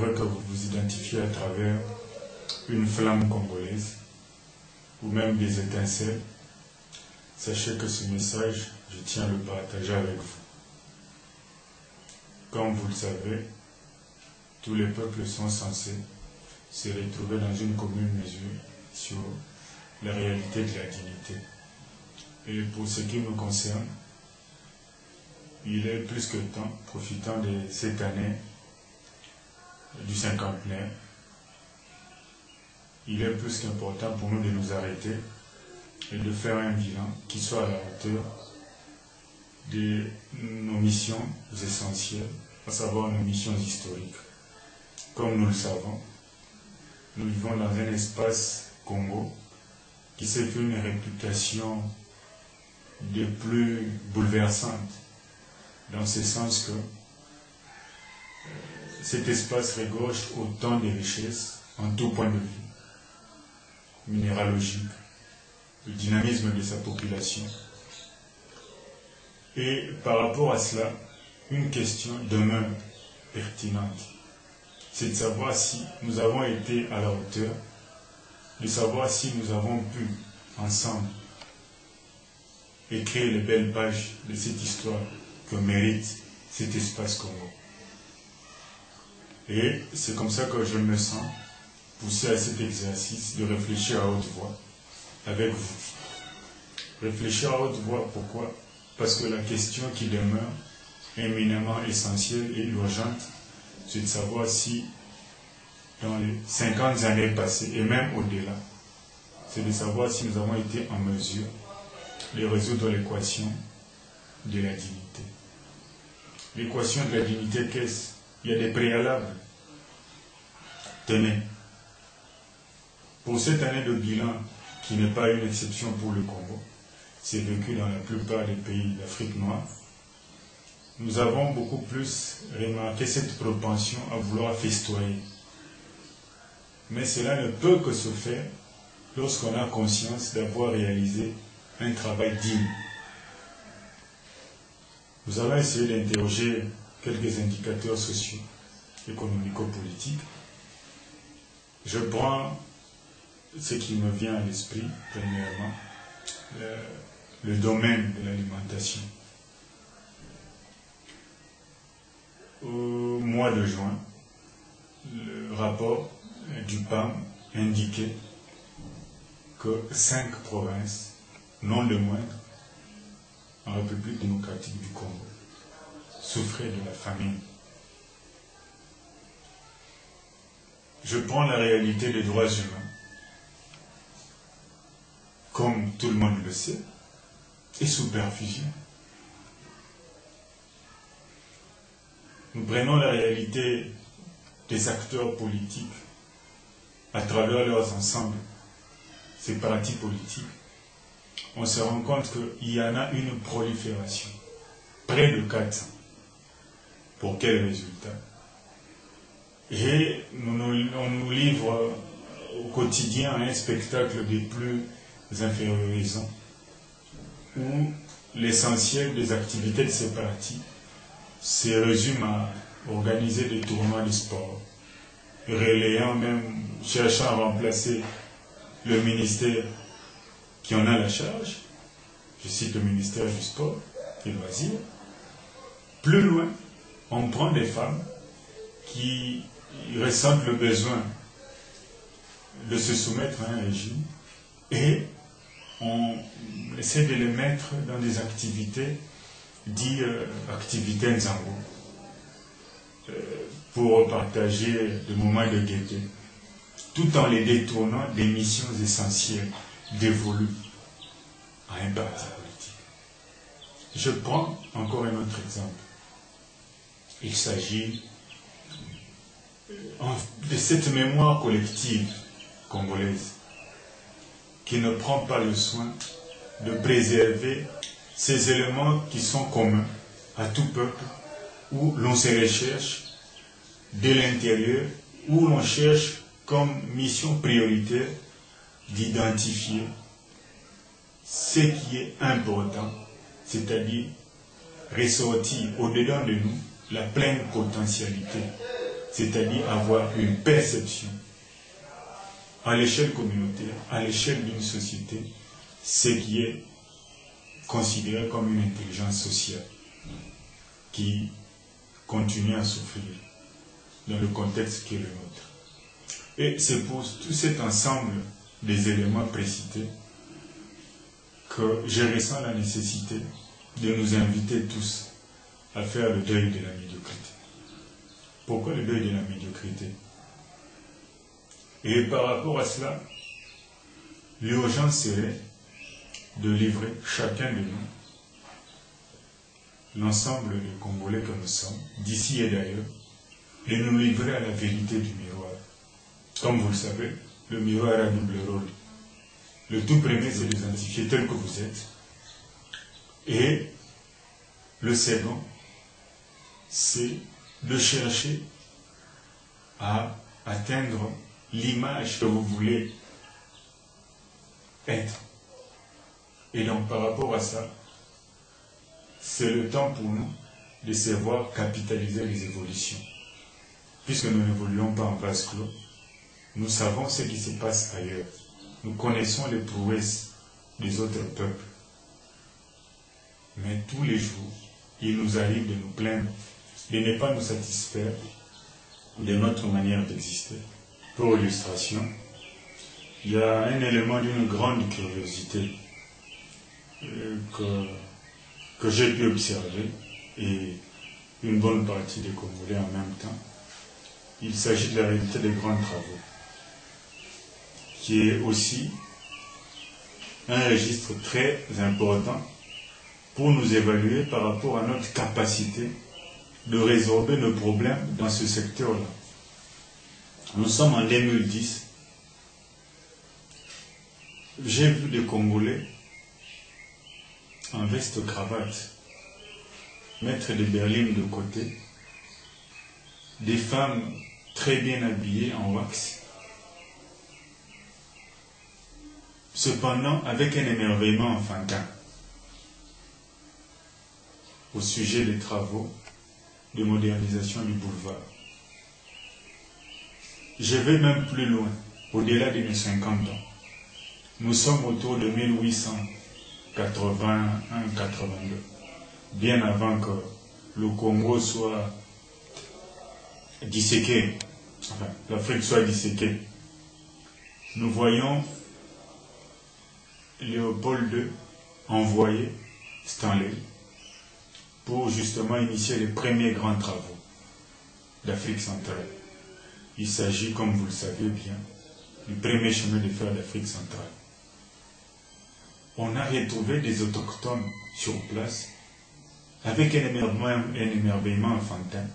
j'aimerais que vous vous identifiez à travers une flamme congolaise ou même des étincelles. Sachez que ce message, je tiens à le partager avec vous. Comme vous le savez, tous les peuples sont censés se retrouver dans une commune mesure sur la réalité de la dignité. Et pour ce qui me concerne, il est plus que temps, profitant de cette année du cinquantenaire, il est plus qu'important pour nous de nous arrêter et de faire un bilan qui soit à la hauteur de nos missions essentielles, à savoir nos missions historiques. Comme nous le savons, nous vivons dans un espace Congo qui s'est fait une réputation de plus bouleversante, dans ce sens que cet espace regorge autant de richesses en tout point de vue, minéralogique, le dynamisme de sa population. Et par rapport à cela, une question demeure pertinente. C'est de savoir si nous avons été à la hauteur, de savoir si nous avons pu, ensemble, écrire les belles pages de cette histoire que mérite cet espace Congo. Et c'est comme ça que je me sens poussé à cet exercice de réfléchir à haute voix avec vous. Réfléchir à haute voix, pourquoi? Parce que la question qui demeure éminemment essentielle et urgente, c'est de savoir si, dans les 50 années passées, et même au-delà, c'est de savoir si nous avons été en mesure de résoudre l'équation de la dignité. L'équation de la dignité, qu'est-ce? Il y a des préalables. Tenez, pour cette année de bilan, qui n'est pas une exception pour le Congo, c'est vécu dans la plupart des pays d'Afrique noire, nous avons beaucoup plus remarqué cette propension à vouloir festoyer. Mais cela ne peut que se faire lorsqu'on a conscience d'avoir réalisé un travail digne. Nous avons essayé d'interroger quelques indicateurs sociaux, économico-politiques. Je prends ce qui me vient à l'esprit, premièrement, le domaine de l'alimentation. Au mois de juin, le rapport du PAM indiquait que 5 provinces, non les moindres, en République démocratique du Congo, souffraient de la famine. Je prends la réalité des droits humains, comme tout le monde le sait, et sous perfusion. Nous prenons la réalité des acteurs politiques à travers leurs ensembles, ces partis politiques. On se rend compte qu'il y en a une prolifération, près de 400. Pour quel résultat? Et on nous livre au quotidien un spectacle des plus infériorisants, où l'essentiel des activités de ces partis se résume à organiser des tournois de sport, relayant même, cherchant à remplacer le ministère qui en a la charge, je cite le ministère du Sport et Loisirs. Plus loin, on prend des femmes qui ressentent le besoin de se soumettre à un régime et on essaie de les mettre dans des activités dites activités nzango pour partager des moments de gaieté, tout en les détournant des missions essentielles dévolues à un parti politique. Je prends encore un autre exemple. Il s'agit de cette mémoire collective congolaise qui ne prend pas le soin de préserver ces éléments qui sont communs à tout peuple, où l'on se recherche de l'intérieur, où l'on cherche comme mission prioritaire d'identifier ce qui est important, c'est-à-dire ressortir au-dedans de nous la pleine potentialité c'est-à-dire avoir une perception à l'échelle communautaire, à l'échelle d'une société, ce qui est considéré comme une intelligence sociale qui continue à souffrir dans le contexte qui est le nôtre. Et c'est pour tout cet ensemble des éléments précités que je ressens la nécessité de nous inviter tous à faire le deuil de la médiocrité. Pourquoi le deuil de la médiocrité? Et par rapport à cela, l'urgence serait de livrer chacun de nous, l'ensemble des Congolais que nous sommes, d'ici et d'ailleurs, et nous livrer à la vérité du miroir. Comme vous le savez, le miroir a un double rôle. Le tout premier, c'est d'identifier tel que vous êtes. Et le second, c'est de chercher à atteindre l'image que vous voulez être. Et donc, par rapport à ça, c'est le temps pour nous de savoir capitaliser les évolutions. Puisque nous n'évoluons pas en vase clos, nous savons ce qui se passe ailleurs. Nous connaissons les prouesses des autres peuples. Mais tous les jours, il nous arrive de nous plaindre, de ne pas nous satisfaire de notre manière d'exister. Pour illustration, il y a un élément d'une grande curiosité que j'ai pu observer, et une bonne partie des Congolais en même temps. Il s'agit de la réalité des grands travaux, qui est aussi un registre très important pour nous évaluer par rapport à notre capacité de résorber nos problèmes dans ce secteur-là. Nous sommes en 2010. J'ai vu des Congolais en veste-cravate mettre des berlines de côté, des femmes très bien habillées en wax, cependant avec un émerveillement enfantin au sujet des travaux de modernisation du boulevard. Je vais même plus loin, au-delà de mes 50 ans. Nous sommes autour de 1881-82, bien avant que le Congo soit disséqué, enfin, l'Afrique soit disséquée. Nous voyons Léopold II envoyer Stanley pour justement initier les premiers grands travaux d'Afrique centrale. Il s'agit, comme vous le savez bien, du premier chemin de fer d'Afrique centrale. On a retrouvé des autochtones sur place avec un émerveillement enfantin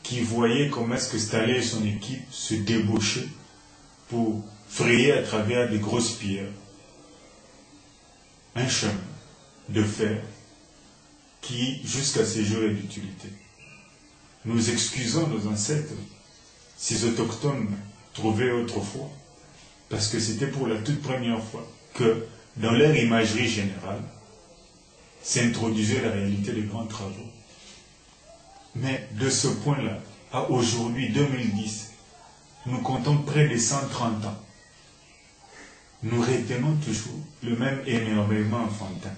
qui voyaient comment est-ce que Stanley et son équipe se débauchaient pour frayer à travers des grosses pierres un chemin de fer qui, jusqu'à ce jour, est d'utilité. Nous excusons nos ancêtres, ces autochtones trouvés autrefois, parce que c'était pour la toute première fois que, dans leur imagerie générale, s'introduisait la réalité des grands travaux. Mais de ce point-là, à aujourd'hui, 2010, nous comptons près de 130 ans. Nous retenons toujours le même émerveillement enfantin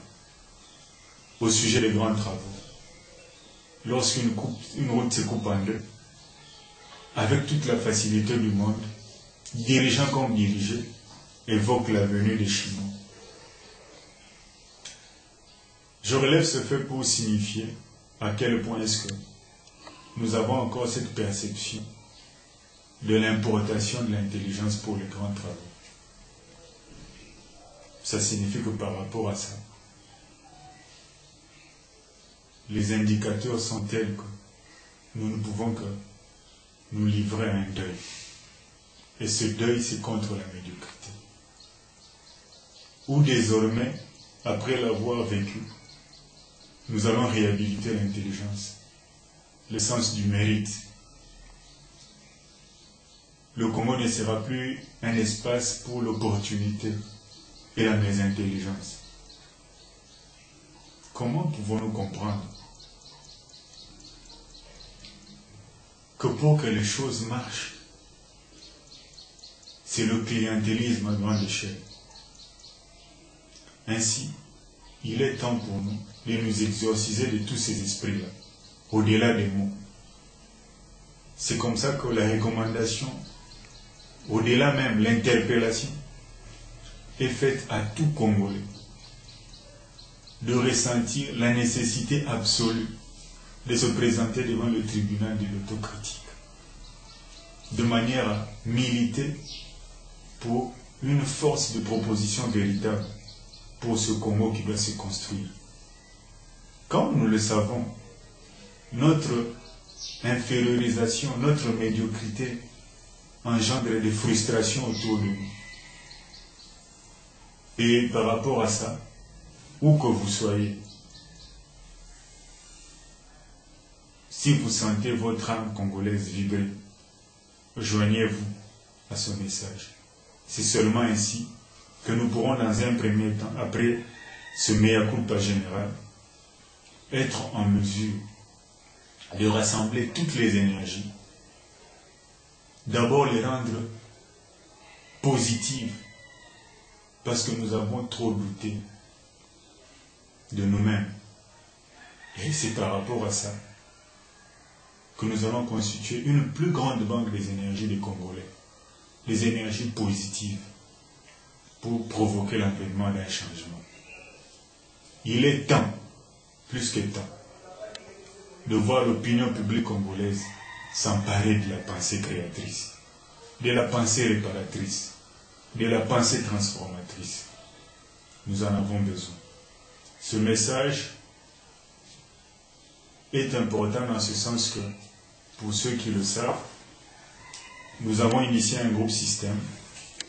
au sujet des grands travaux. Lorsqu'une route se coupe en deux, avec toute la facilité du monde, dirigeants comme dirigés évoquent la venue des Chinois. Je relève ce fait pour signifier à quel point est-ce que nous avons encore cette perception de l'importation de l'intelligence pour les grands travaux. Ça signifie que par rapport à ça, les indicateurs sont tels que nous ne pouvons que nous livrer à un deuil. Et ce deuil, c'est contre la médiocrité. Où désormais, après l'avoir vécu, nous allons réhabiliter l'intelligence, le sens du mérite. Le Congo ne sera plus un espace pour l'opportunité et la mésintelligence. Comment pouvons-nous comprendre que pour que les choses marchent, c'est le clientélisme à grande échelle. Ainsi, il est temps pour nous de nous exorciser de tous ces esprits-là, au-delà des mots. C'est comme ça que la recommandation, au-delà même l'interpellation, est faite à tout Congolais de ressentir la nécessité absolue de se présenter devant le tribunal de l'autocritique, de manière à militer pour une force de proposition véritable pour ce Congo qui doit se construire. Comme nous le savons, notre infériorisation, notre médiocrité engendre des frustrations autour de nous. Et par rapport à ça, où que vous soyez, si vous sentez votre âme congolaise vibrer, joignez-vous à ce message. C'est seulement ainsi que nous pourrons dans un premier temps, après ce mea culpa général, être en mesure de rassembler toutes les énergies, d'abord les rendre positives, parce que nous avons trop douté de nous-mêmes. Et c'est par rapport à ça que nous allons constituer une plus grande banque des énergies des Congolais, les énergies positives, pour provoquer l'avènement d'un changement. Il est temps, plus que temps, de voir l'opinion publique congolaise s'emparer de la pensée créatrice, de la pensée réparatrice, de la pensée transformatrice. Nous en avons besoin. Ce message est important dans ce sens que, pour ceux qui le savent, nous avons initié un groupe système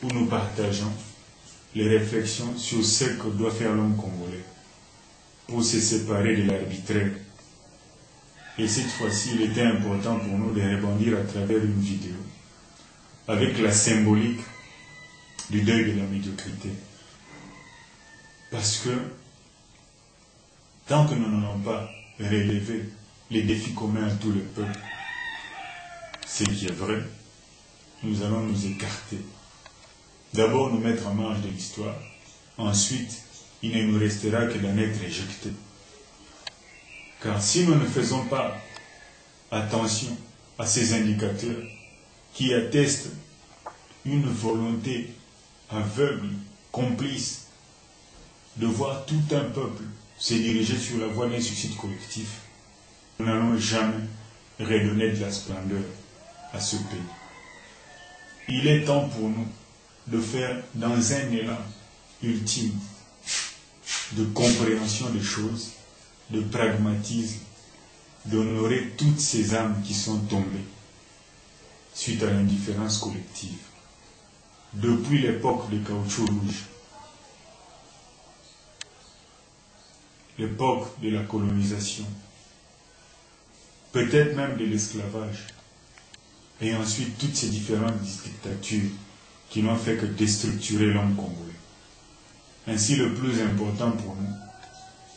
où nous partageons les réflexions sur ce que doit faire l'homme congolais pour se séparer de l'arbitraire. Et cette fois-ci, il était important pour nous de rebondir à travers une vidéo avec la symbolique du deuil de la médiocrité. Parce que tant que nous n'allons pas relever les défis communs à tout le peuple, ce qui est vrai, nous allons nous écarter. D'abord nous mettre en marge de l'histoire, ensuite il ne nous restera que d'en être éjectés. Car si nous ne faisons pas attention à ces indicateurs qui attestent une volonté aveugle, complice, de voir tout un peuple se diriger sur la voie d'un suicide collectif, nous n'allons jamais redonner de la splendeur à ce pays. Il est temps pour nous de faire, dans un élan ultime de compréhension des choses, de pragmatisme, d'honorer toutes ces âmes qui sont tombées suite à l'indifférence collective. Depuis l'époque de caoutchouc rouge, l'époque de la colonisation, peut-être même de l'esclavage, et ensuite toutes ces différentes dictatures qui n'ont fait que déstructurer l'homme congolais. Ainsi, le plus important pour nous,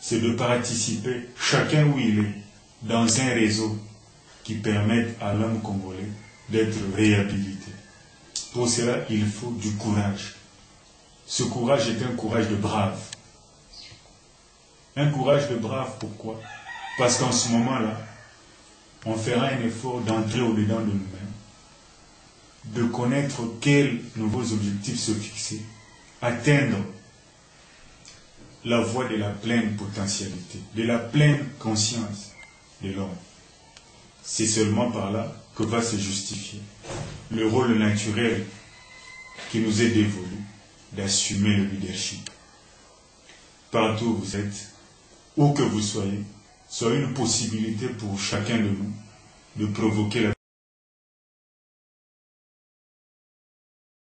c'est de participer, chacun où il est, dans un réseau qui permette à l'homme congolais d'être réhabilité. Pour cela, il faut du courage. Ce courage est un courage de brave. Un courage de brave, pourquoi? Parce qu'en ce moment-là, on fera un effort d'entrer au-dedans de nous-mêmes, de connaître quels nouveaux objectifs se fixer, atteindre la voie de la pleine potentialité, de la pleine conscience de l'homme. C'est seulement par là que va se justifier le rôle naturel qui nous est dévolu d'assumer le leadership. Partout où vous êtes, où que vous soyez, soit une possibilité pour chacun de nous de provoquer la